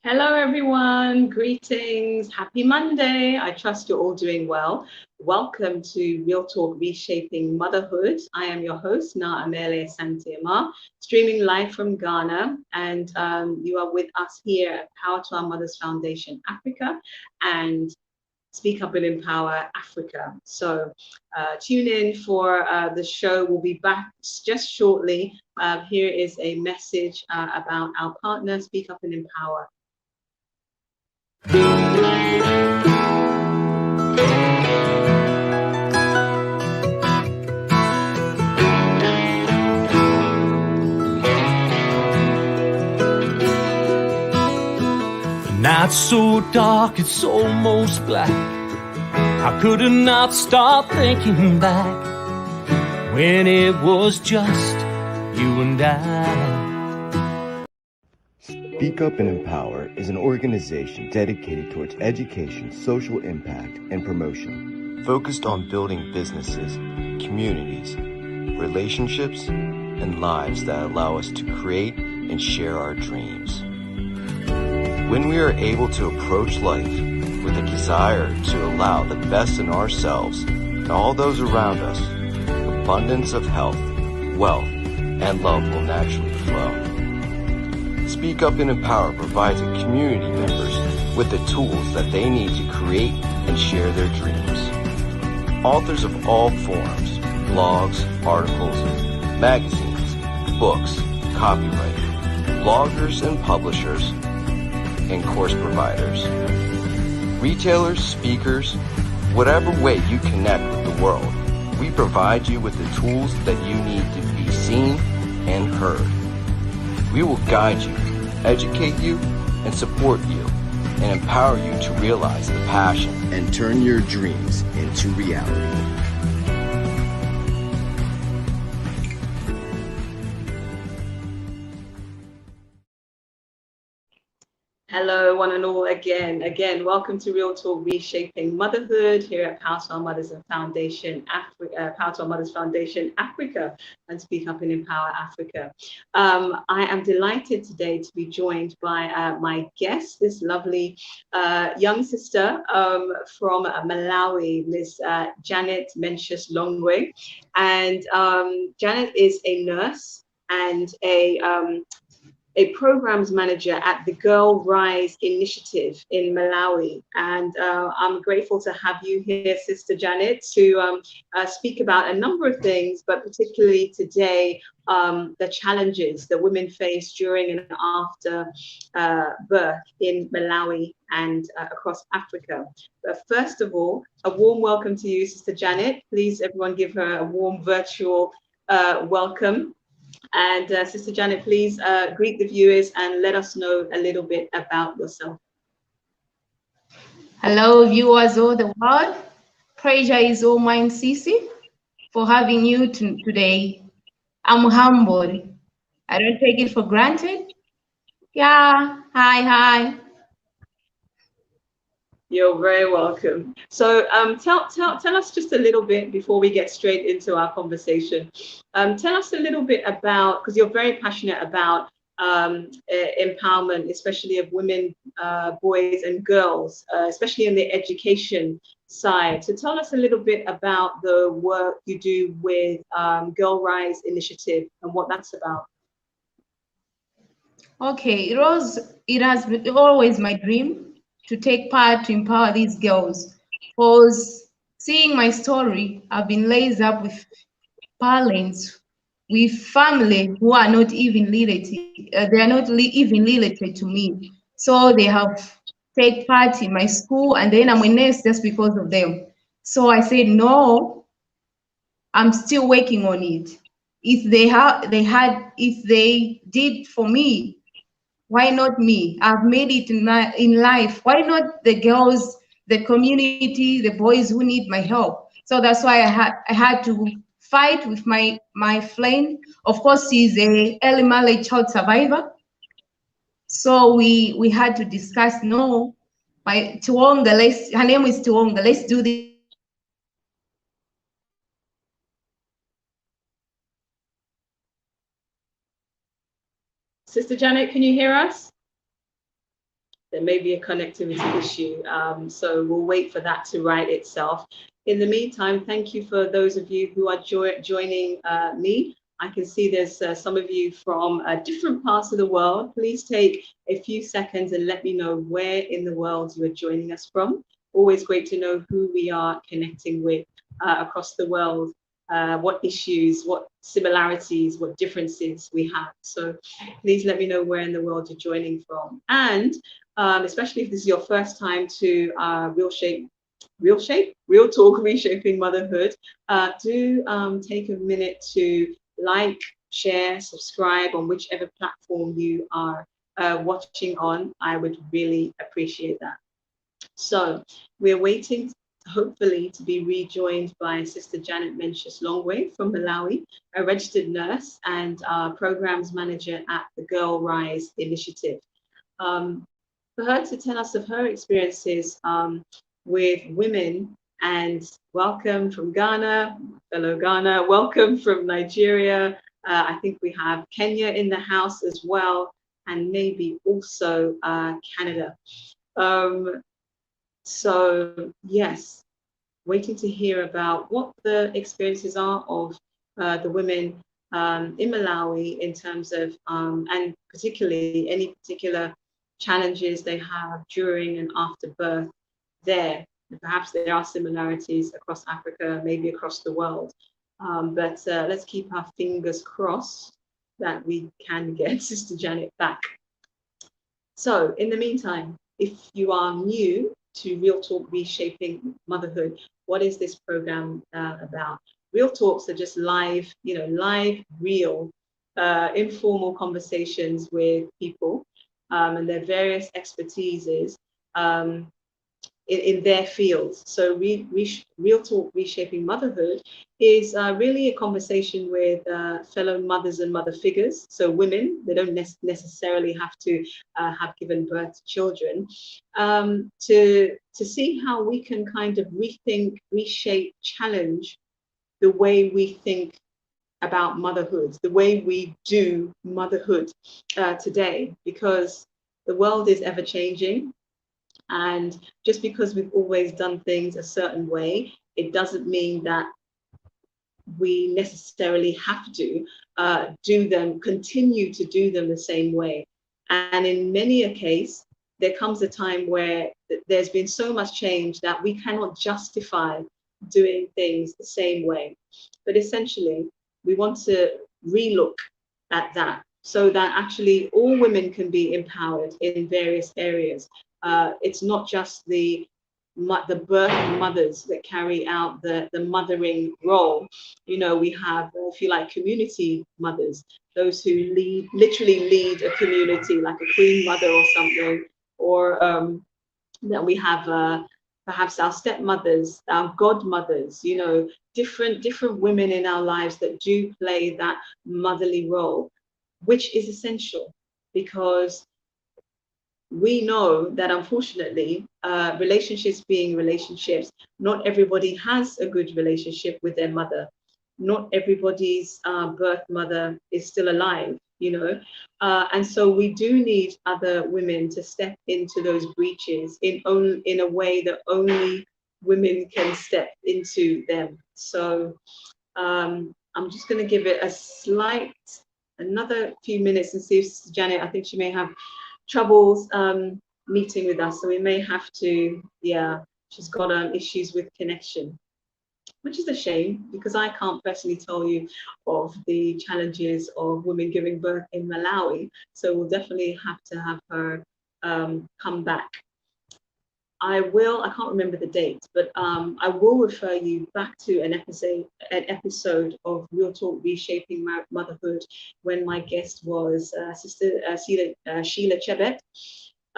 Hello, everyone. Greetings. Happy Monday. I trust you're all doing well. Welcome to Real Talk Reshaping Motherhood. I am your host, Asante-Armar, streaming live from Ghana. And you are with us here at Power to Our Mothers Foundation Africa and Speak Up and Empower Africa. So tune in for the show. We'll be back just shortly. Here is a message about our partner, Speak Up and Empower. Not so dark, it's almost black. I could not stop thinking back when it was just you and I. Speak Up and Empower is an organization dedicated towards education, social impact, and promotion, focused on building businesses, communities, relationships, and lives that allow us to create and share our dreams. When we are able to approach life with a desire to allow the best in ourselves and all those around us, abundance of health, wealth, and love will naturally flow. Speak Up and Empower provides community members with the tools that they need to create and share their dreams. Authors of all forms, blogs, articles, magazines, books, copyright, bloggers and publishers, and course providers, retailers, speakers, whatever way you connect with the world, we provide you with the tools that you need to be seen and heard. We will guide you, educate you, and support you, and empower you to realize the passion and turn your dreams into reality. Hello, one and all, again, welcome to Real Talk Reshaping Motherhood here at Power to Our Mothers Foundation Africa, Power to Our Mothers Foundation Africa, and Speak Up and Empower Africa. I am delighted today to be joined by my guest, this lovely young sister from Malawi, Miss Janet Mencius Longwe. And Janet is a nurse and a programs manager at the Girl Rise Initiative in Malawi. And I'm grateful to have you here, Sister Janet, to speak about a number of things, but particularly today, the challenges that women face during and after birth in Malawi and across Africa. But first of all, a warm welcome to you, Sister Janet. Please, everyone, give her a warm virtual welcome. And Sister Janet, please greet the viewers and let us know a little bit about yourself. Hello, viewers all the world. Pleasure is all mine, Sisi, for having you today. I'm humbled. I don't take it for granted. Yeah, hi. You're very welcome. So tell us just a little bit before we get straight into our conversation. Tell us a little bit about, because you're very passionate about empowerment, especially of women, boys and girls, especially in the education side. So tell us a little bit about the work you do with Girl Rise Initiative and what that's about. Okay, it has been always my dream to take part to empower these girls. Because seeing my story, I've been raised up with parents, with family who are not even related. They are not even related to me. So they have take part in my school, and then I'm a nurse just because of them. So I said, no, I'm still working on it. If they did for me, why not me? I've made it in life. Why not the girls, the community, the boys who need my help? So that's why I had to fight with my friend. Of course, she's a early marriage child survivor. So we had to discuss. No, Tuonga, her name is Tuonga. Let's do this. Sister Janet, can you hear us? there may be a connectivity issue. So we'll wait for that to right itself. In the meantime, thank you for those of you who are joining me. I can see there's some of you from different parts of the world. Please take a few seconds and let me know where in the world you are joining us from. Always great to know who we are connecting with across the world, what issues, what similarities, what differences we have. So please let me know where in the world you're joining from. And especially if this is your first time to Real Talk, Reshaping Motherhood, do take a minute to like, share, subscribe on whichever platform you are watching on. I would really appreciate that. So we're waiting, hopefully, to be rejoined by Sister Janet Mencius Longwe from Malawi, a registered nurse and programs manager at the Girl Rise Initiative. For her to tell us of her experiences with women, and welcome from Ghana, fellow Ghana, welcome from Nigeria. I think we have Kenya in the house as well, and maybe also Canada. So yes, waiting to hear about what the experiences are of the women in Malawi in terms of, and particularly any particular challenges they have during and after birth there. Perhaps there are similarities across Africa, maybe across the world. But let's keep our fingers crossed that we can get Sister Janet back. So in the meantime, if you are new to Real Talk Reshaping Motherhood, what is this program about? Real Talks are just live, real, informal conversations with people and their various expertises in their fields. So Real Talk Reshaping Motherhood is really a conversation with fellow mothers and mother figures. So women, they don't necessarily have to have given birth to children, to see how we can kind of rethink, reshape, challenge the way we think about motherhood, the way we do motherhood today, because the world is ever changing. And just because we've always done things a certain way, it doesn't mean that we necessarily have to continue to do them the same way. And in many a case, there comes a time where there's been so much change that we cannot justify doing things the same way. But essentially, we want to relook at that so that actually all women can be empowered in various areas. It's not just the birth mothers that carry out the mothering role. We have, if you like, community mothers, those who literally lead a community, like a queen mother or something, or that we have perhaps our stepmothers, our godmothers, different women in our lives that do play that motherly role, which is essential, because we know that unfortunately, relationships being relationships, not everybody has a good relationship with their mother. Not everybody's birth mother is still alive, and so we do need other women to step into those breaches in a way that only women can step into them. So I'm just going to give it another few minutes and see if Janet, I think she may have troubles meeting with us, so we may have to, she's got issues with connection, which is a shame, because I can't personally tell you of the challenges of women giving birth in Malawi, so we'll definitely have to have her come back. I can't remember the date, but I will refer you back to an episode of Real Talk Reshaping Motherhood, when my guest was Sister Sheila Chebet,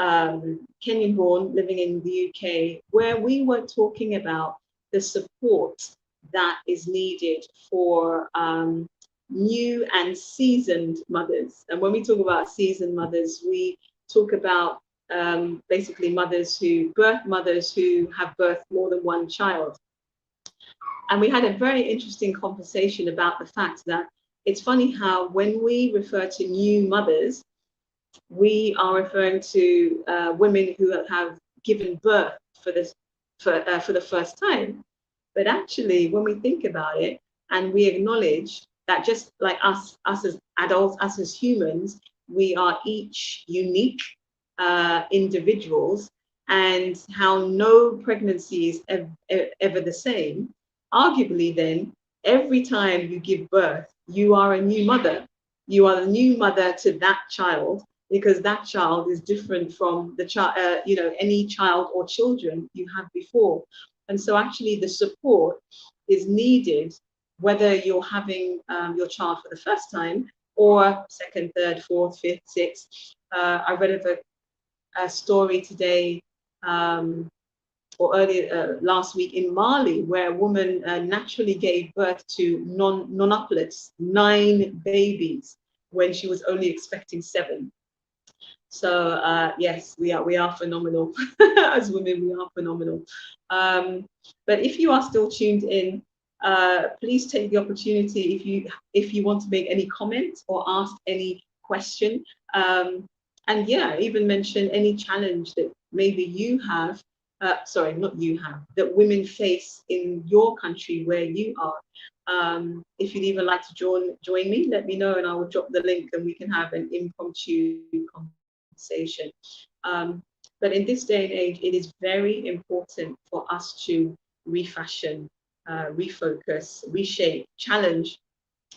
Kenyan born, living in the UK, where we were talking about the support that is needed for new and seasoned mothers. And when we talk about seasoned mothers, we talk about basically birth mothers who have birthed more than one child. And we had a very interesting conversation about the fact that it's funny how when we refer to new mothers, we are referring to women who have given birth for the first time. But actually, when we think about it and we acknowledge that just like us as adults, us as humans, we are each unique individuals, and how no pregnancy is ever the same, arguably then, every time you give birth, you are a new mother. You are a new mother to that child, because that child is different from the child, any child or children you had before. And so actually the support is needed, whether you're having your child for the first time or second, third, fourth, fifth, sixth. I read of a story today or earlier last week in Mali, where a woman naturally gave birth to nonoplets, 9 babies, when she was only expecting 7. So yes, we are phenomenal. As women, we are phenomenal. But if you are still tuned in, please take the opportunity if you want to make any comment or ask any question. And yeah, even mention any challenge that maybe you have, sorry, not you have, that women face in your country where you are. If you'd even like to join me, let me know and I will drop the link and we can have an impromptu conversation. But in this day and age, it is very important for us to refashion, refocus, reshape, challenge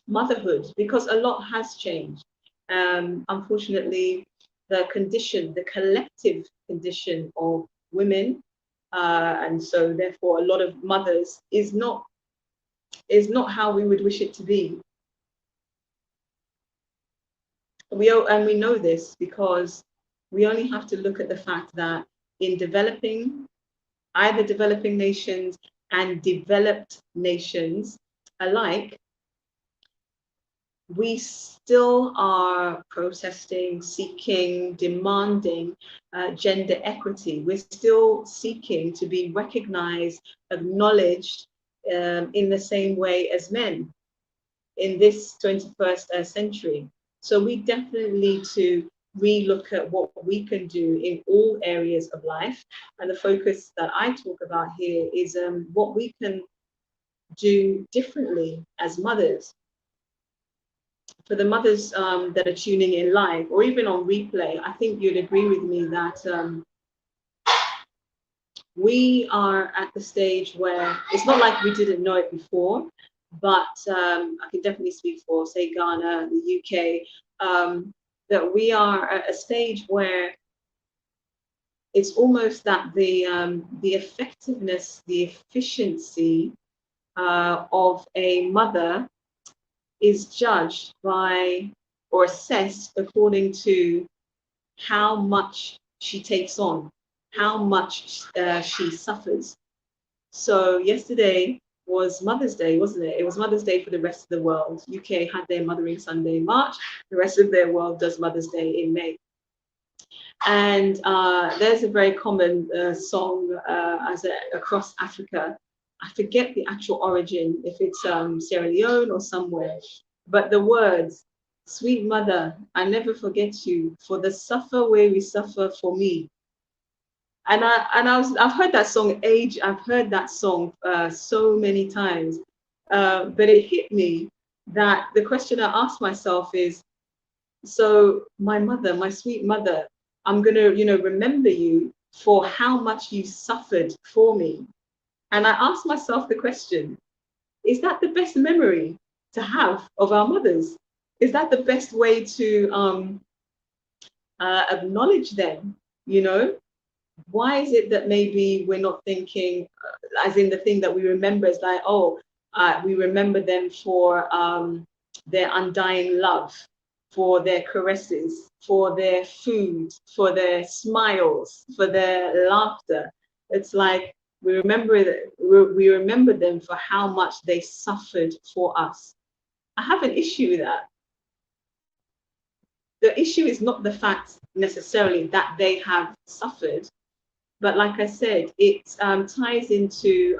motherhood, because a lot has changed. Unfortunately, the collective condition of women, and so therefore a lot of mothers is not how we would wish it to be. We know this because we only have to look at the fact that in either developing nations and developed nations alike, we still are protesting, seeking, demanding gender equity. We're still seeking to be recognized, acknowledged in the same way as men in this 21st century. So we definitely need to relook at what we can do in all areas of life. And the focus that I talk about here is what we can do differently as mothers. For the mothers that are tuning in live or even on replay, I think you'd agree with me that we are at the stage where it's not like we didn't know it before, but I can definitely speak for, say, Ghana, the UK, that we are at a stage where it's almost that the effectiveness, the efficiency of a mother is judged by or assessed according to how much she takes on, how much she suffers. So yesterday was Mother's Day, wasn't it? It was Mother's Day for the rest of the world. UK had their Mothering Sunday in March. The rest of their world does Mother's Day in May. And there's a very common song across Africa. I forget the actual origin, if it's Sierra Leone or somewhere, but the words, "Sweet mother, I never forget you, for the suffer where we suffer for me." And I've heard that song I've heard that song so many times, but it hit me that the question I asked myself is, so my mother, my sweet mother, I'm gonna, remember you for how much you suffered for me. And I asked myself the question, is that the best memory to have of our mothers? Is that the best way to acknowledge them? Why is it that maybe we're not thinking, as in the thing that we remember is like, we remember them for their undying love, for their caresses, for their food, for their smiles, for their laughter. It's like we remember them for how much they suffered for us. I have an issue with that. The issue is not the fact necessarily that they have suffered, but like I said, it ties into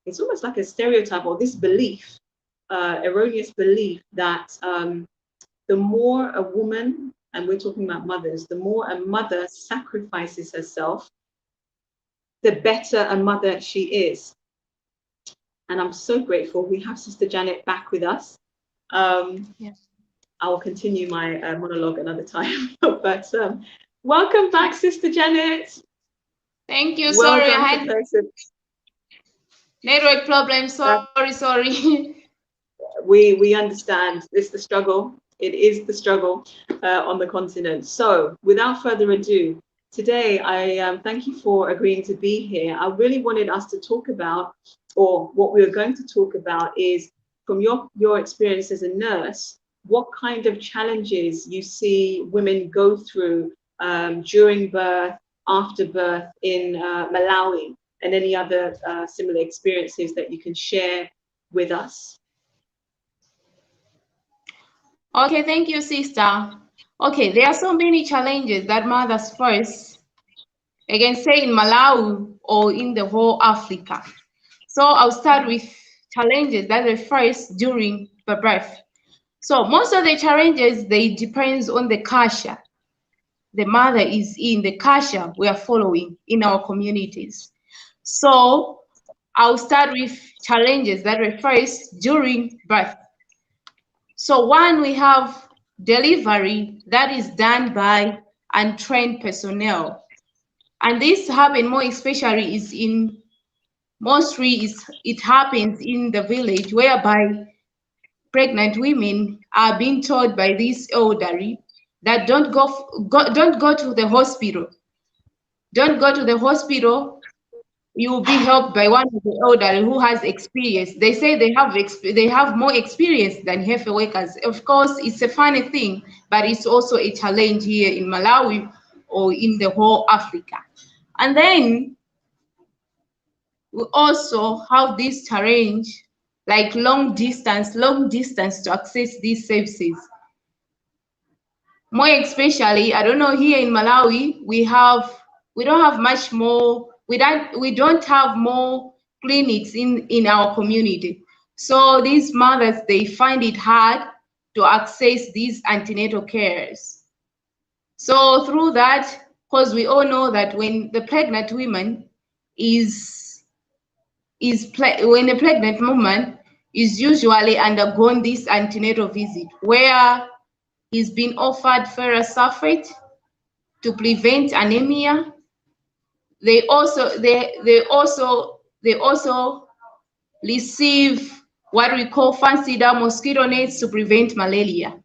it's almost like a stereotype or this belief, erroneous belief that the more a woman, and we're talking about mothers, the more a mother sacrifices herself, the better a mother she is. And I'm so grateful we have Sister Janet back with us. Yes. I will continue my monologue another time. But welcome back, Sister Janet. Thank you. Well Sorry, done I to had person. network problems. Sorry. We understand. It's the struggle. It is the struggle on the continent. So without further ado, today I thank you for agreeing to be here. I really wanted us to talk about, or what we are going to talk about is, from your experience as a nurse, what kind of challenges you see women go through during birth, after birth in Malawi, and any other similar experiences that you can share with us. Okay, thank you, sister. Okay, there are so many challenges that mothers face, again, say in Malawi or in the whole Africa. So I'll start with challenges that they face during the birth. So most of the challenges, they depends on the culture the mother is in, the culture we are following in our communities. So I'll start with challenges that we face during birth. So one, we have delivery that is done by untrained personnel. And this happens more especially is in, mostly it happens in the village, whereby pregnant women are being told by these elderly that don't go to the hospital. Don't go to the hospital. You will be helped by one of the elderly who has experience. They say they have more experience than health workers. Of course, it's a funny thing, but it's also a challenge here in Malawi or in the whole Africa. And then we also have this challenge like long distance to access these services. More especially, I don't know, here in Malawi, we don't have much more, we don't have more clinics in our community. So these mothers, they find it hard to access these antenatal cares. So through that, because we all know that when the pregnant woman when a pregnant woman is usually undergone this antenatal visit, where he's been offered ferrous sulfate to prevent anemia. They also receive what we call fancied mosquito nets to prevent malaria.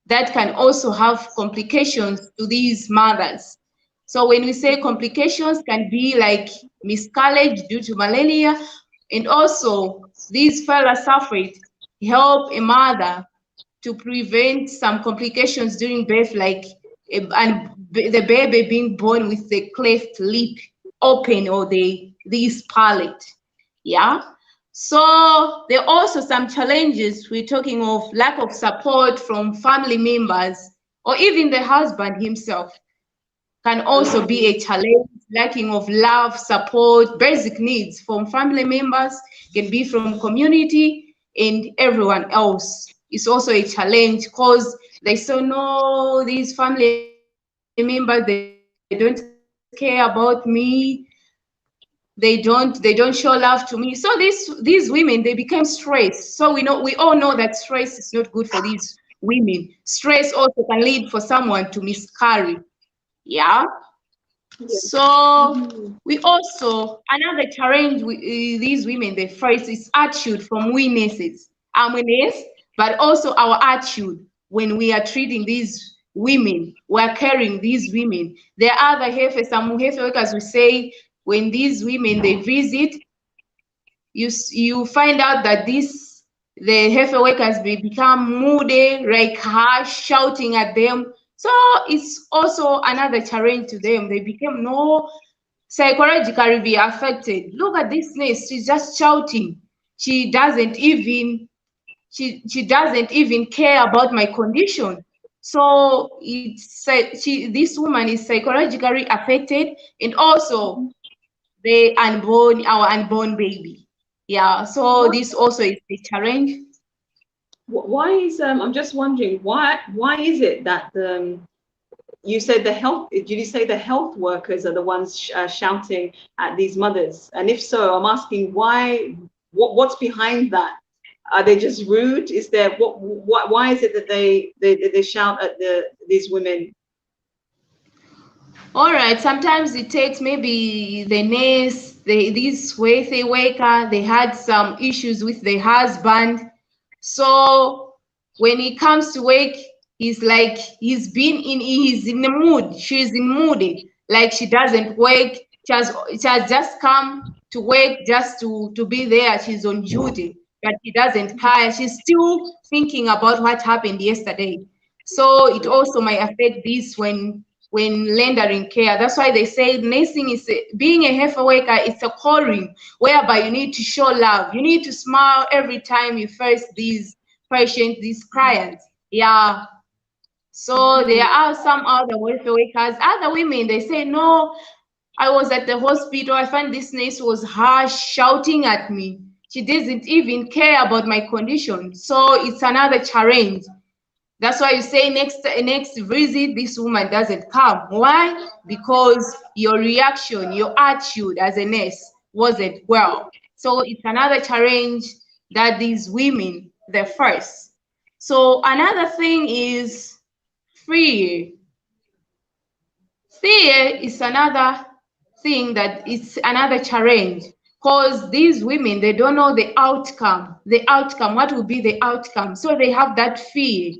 That can also have complications to these mothers. So when we say complications, can be like miscarriage due to malaria, and also these ferrous sulfate help a mother to prevent some complications during birth, like and the baby being born with the cleft lip open, or this palate. Yeah. So there are also some challenges. We're talking of lack of support from family members, or even the husband himself can also be a challenge. Lacking of love, support, basic needs from family members, can be from community and everyone else. It's also a challenge because they say, no, these family members, they don't care about me. They don't show love to me. So these women, they become stressed. So we all know that stress is not good for these women. Stress also can lead for someone to miscarry. Yeah. So we also, another challenge these women they face is attitude from we nurses. I'm a nurse, but also our attitude when we are treating these women, we are caring these women. There are some health workers who say when these women they visit, you find out that the health workers may become moody, like harsh, shouting at them. So it's also another challenge to them. They become no psychologically be affected. Look at this nurse, she's just shouting. She doesn't even care about my condition. So this woman is psychologically affected, and also our unborn baby. Yeah, so this also is a challenge. Why is I'm just wondering why is it that you said the health, did you say the health workers are the ones shouting at these mothers? And if so, I'm asking why, what's behind that? Are they just rude? Is there why is it that they shout at these women? All right, sometimes it takes maybe the nurse, this wealthy worker, they had some issues with their husband. So when he comes to work, he's like, he's in the mood, she's in moody, like she doesn't work. She has just come to work just to be there. She's on duty, but she doesn't care. She's still thinking about what happened yesterday. So it also might affect this when rendering care. That's why they say nursing is being a health worker. It's a calling whereby you need to show love. You need to smile every time you face these patients, these clients. Yeah. So there are some other welfare workers, other women. They say, no, I was at the hospital. I found this nurse was harsh, shouting at me. She doesn't even care about my condition. So it's another challenge. That's why you say next visit, this woman doesn't come. Why? Because your reaction, your attitude as a nurse wasn't well. So it's another challenge that these women they face. So another thing is fear. Fear is another thing that it's another challenge, because these women, they don't know the outcome, what will be the outcome. So they have that fear.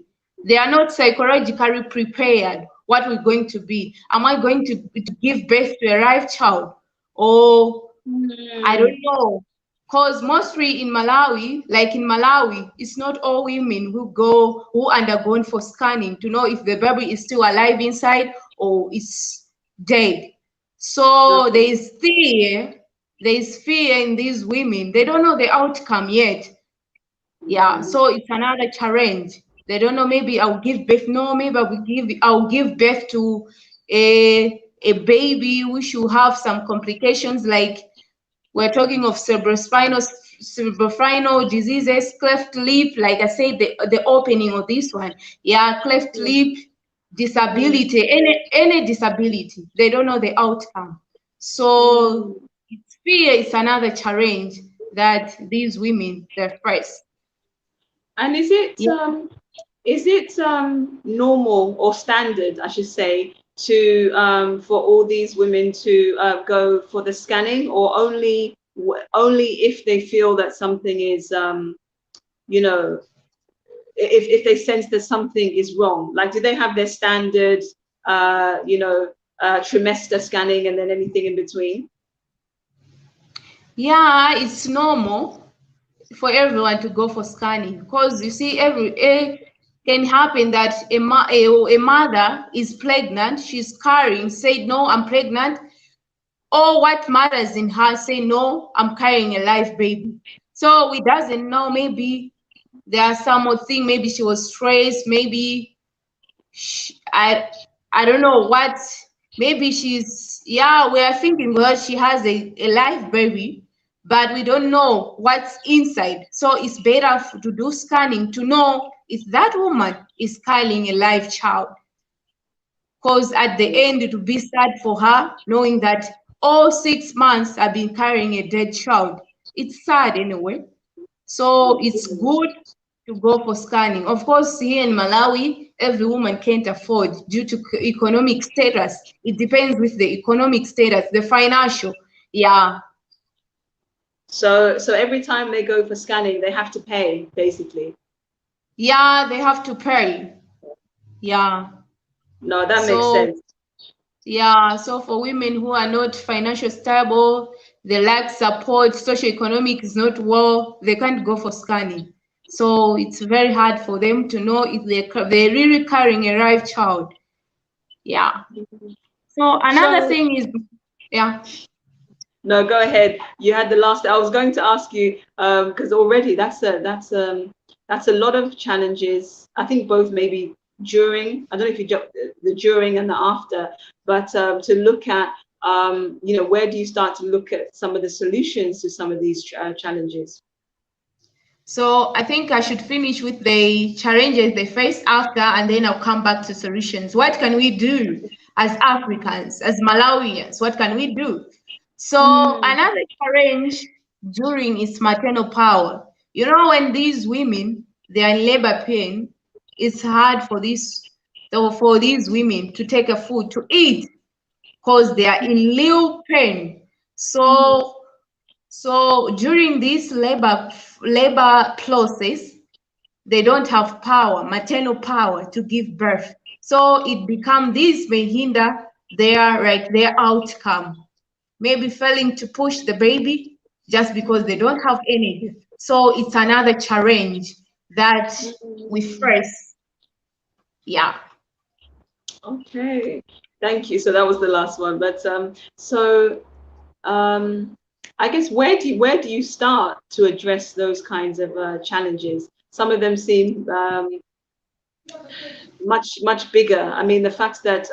They are not psychologically prepared. What we're going to be? Am I going to give birth to a live child? Or I don't know. Because mostly in Malawi, it's not all women who undergone for scanning to know if the baby is still alive inside or is dead. So there is fear in these women. They don't know the outcome yet. Yeah, so it's another challenge. They don't know, maybe I'll give birth. No, maybe I'll give birth to a baby which will have some complications, like we're talking of cerebrospinal diseases, cleft lip, like I said, the opening of this one. Yeah, cleft lip, disability, any disability. They don't know the outcome. So fear is another challenge that these women they face. And is it normal or standard, I should say, to for all these women to go for the scanning, or only if they feel that something is you know, if they sense that something is wrong? Like, do they have their standard trimester scanning and then anything in between? Yeah, it's normal for everyone to go for scanning, because you see, it can happen that a mother is pregnant, she's carrying, said, no, I'm pregnant. Or what matters in her, say, no, I'm carrying a live baby. So we doesn't know, maybe there are some more thing, maybe she was stressed, maybe I don't know what, maybe she's, yeah, we are thinking, well, she has a live baby, but we don't know what's inside. So it's better to do scanning to know if that woman is carrying a live child. Because at the end, it will be sad for her knowing that all 6 months I've been carrying a dead child. It's sad anyway. So it's good to go for scanning. Of course, here in Malawi, every woman can't afford due to economic status. It depends with the economic status, the financial. Yeah. So every time they go for scanning, they have to pay, basically. Yeah, they have to pay. Yeah. No, that makes sense. Yeah, so for women who are not financially stable, they lack support, socioeconomic is not well, they can't go for scanning. So it's very hard for them to know if they're really carrying a live child. Yeah. So another thing is, yeah. No, go ahead. You had the last. I was going to ask you because already that's a lot of challenges. I think both maybe during. I don't know if you the during and the after, but to look at where do you start to look at some of the solutions to some of these challenges? So I think I should finish with the challenges they face after, and then I'll come back to solutions. What can we do as Africans, as Malawians? What can we do? So another challenge during is maternal power. You know, when these women, they are in labor pain, it's hard for these women to take a food to eat because they are in little pain. So during this labor process, they don't have power, maternal power to give birth. So this may hinder their outcome. Maybe failing to push the baby just because they don't have energy. So it's another challenge that we face. Yeah. Okay, thank you. So that was the last one. But I guess where do you start to address those kinds of challenges? Some of them seem much bigger. I mean, the fact that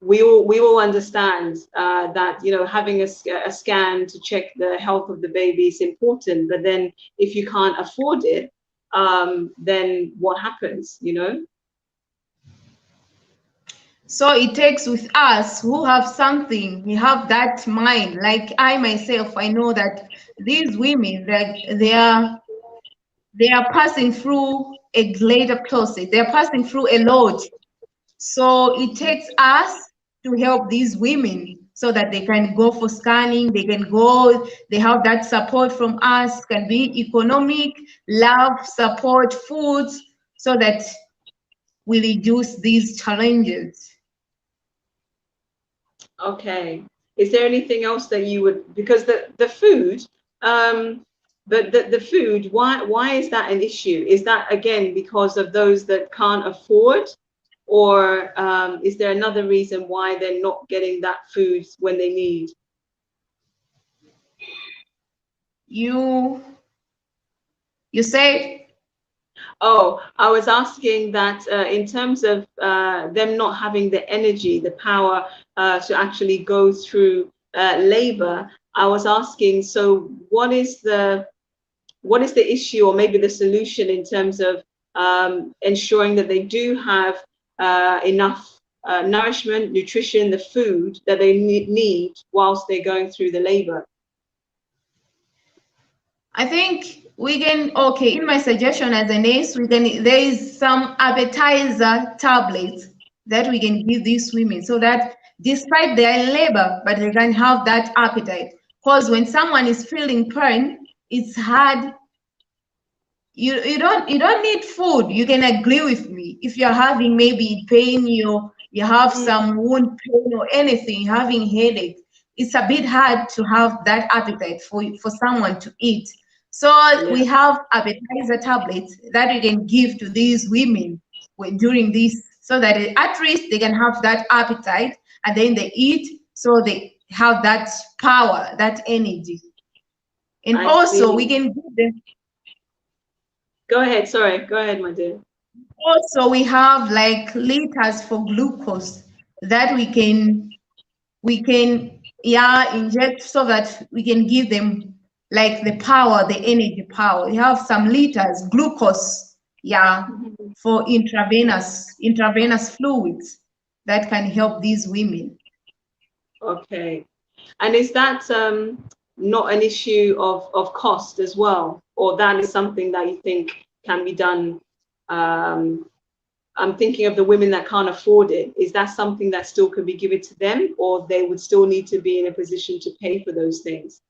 we all understand that, you know, having a scan to check the health of the baby is important. But then if you can't afford it, then what happens? You know. So it takes with us who have something, we have that mind. Like I myself, I know that these women, they are passing through a greater process. They are passing through a lot. So it takes us to help these women so that they can go for scanning, they have that support from us, can be economic, love, support, foods, so that we reduce these challenges. Okay. Is there anything else that you would, because the food, but the food, why is that an issue? Is that again because of those that can't afford, or is there another reason why they're not getting that food when they need? You say? Oh, I was asking that in terms of them not having the energy, the power to actually go through labor, I was asking, so what is the issue, or maybe the solution, in terms of ensuring that they do have enough nourishment, nutrition, the food that they need whilst they're going through the labor? I think we can, okay, in my suggestion as a nurse, there is some appetizer tablets that we can give these women so that despite their labor, but they can have that appetite. Because when someone is feeling pain, it's hard. You don't need food. You can agree with me. If you're having maybe pain, you have some wound pain or anything, having headache, it's a bit hard to have that appetite for someone to eat. So we have appetizer tablets that we can give to these women during this, so that at least they can have that appetite, and then they eat, so they have that power, that energy. And also we can give them. Go ahead. Sorry. Go ahead, my dear. Also, we have like liters for glucose that we can inject, so that we can give them like the power, the energy power. We have some liters glucose, for intravenous fluids that can help these women. Okay. And is that not an issue of cost as well, or that is something that you think can be done? I'm thinking of the women that can't afford it. Is that something that still could be given to them, or they would still need to be in a position to pay for those things?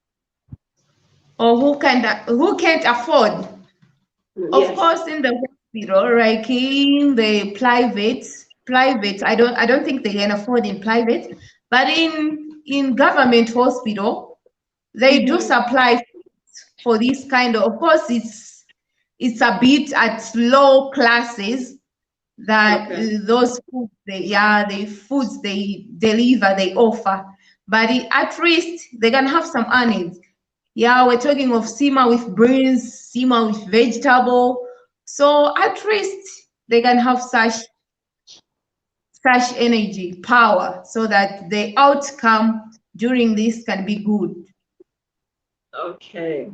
Or who can't afford? Yes. Of course, in the hospital, like in the private, I don't think they can afford in private, but in government hospital, they do supply for this kind of course, it's a bit at low classes that those foods, the foods they deliver, they offer, but at least they can have some earnings. Yeah, we're talking of sima with beans, sima with vegetable. So at least they can have such energy, power, so that the outcome during this can be good. Okay.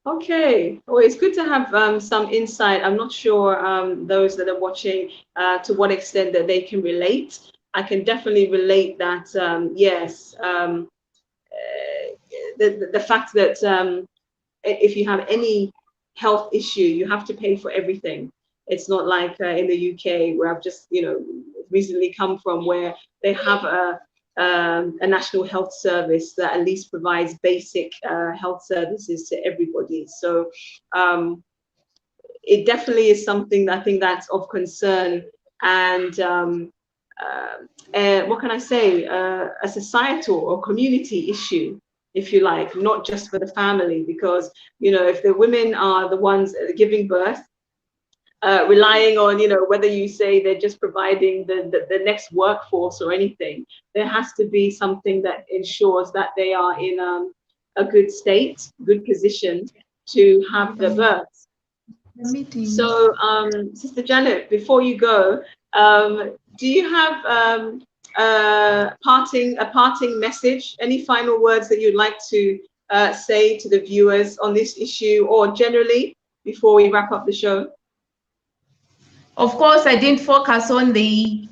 Okay, well, it's good to have some insight. I'm not sure those that are watching to what extent that they can relate. I can definitely relate that yes, the fact that if you have any health issue, you have to pay for everything. It's not like in the UK where I've just recently come from, where they have a national health service that at least provides basic health services to everybody. So it definitely is something that I think that's of concern, and what can I say, a societal or community issue, if you like, not just for the family, because if the women are the ones giving birth, relying on whether you say they're just providing the next workforce or anything, there has to be something that ensures that they are in a good state, good position to have the birth. So, Sister Janet, before you go, do you have a parting message? Any final words that you'd like to say to the viewers on this issue, or generally, before we wrap up the show? Of course, I didn't focus on the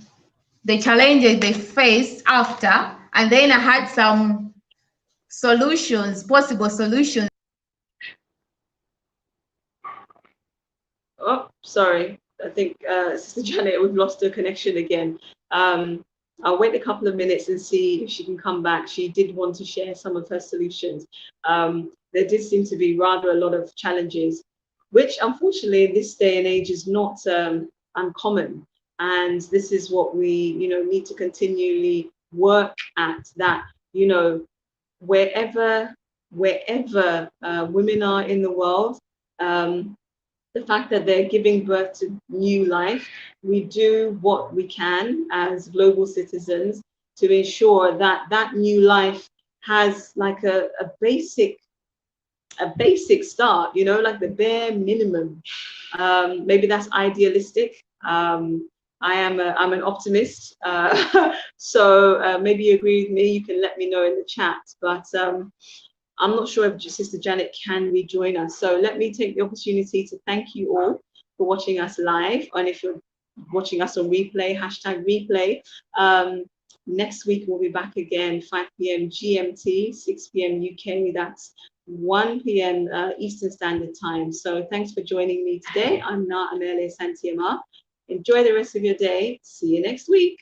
challenges they faced after, and then I had some solutions, possible solutions. Oh, sorry. I think Sister Janet, we've lost her connection again. I'll wait a couple of minutes and see if she can come back. She did want to share some of her solutions. There did seem to be rather a lot of challenges, which unfortunately in this day and age is not uncommon. And this is what we, need to continually work at, that, wherever women are in the world, the fact that they're giving birth to new life, we do what we can as global citizens to ensure that that new life has like a basic start, like the bare minimum. Maybe that's idealistic. I'm an optimist. So maybe you agree with me. You can let me know in the chat. But I'm not sure if Sister Janet can rejoin us. So let me take the opportunity to thank you all for watching us live. And if you're watching us on replay, #replay. Next week, we'll be back again, 5 p.m. GMT, 6 p.m. UK. That's 1 p.m. Eastern Standard Time. So thanks for joining me today. I'm Asante-Armar. Enjoy the rest of your day. See you next week.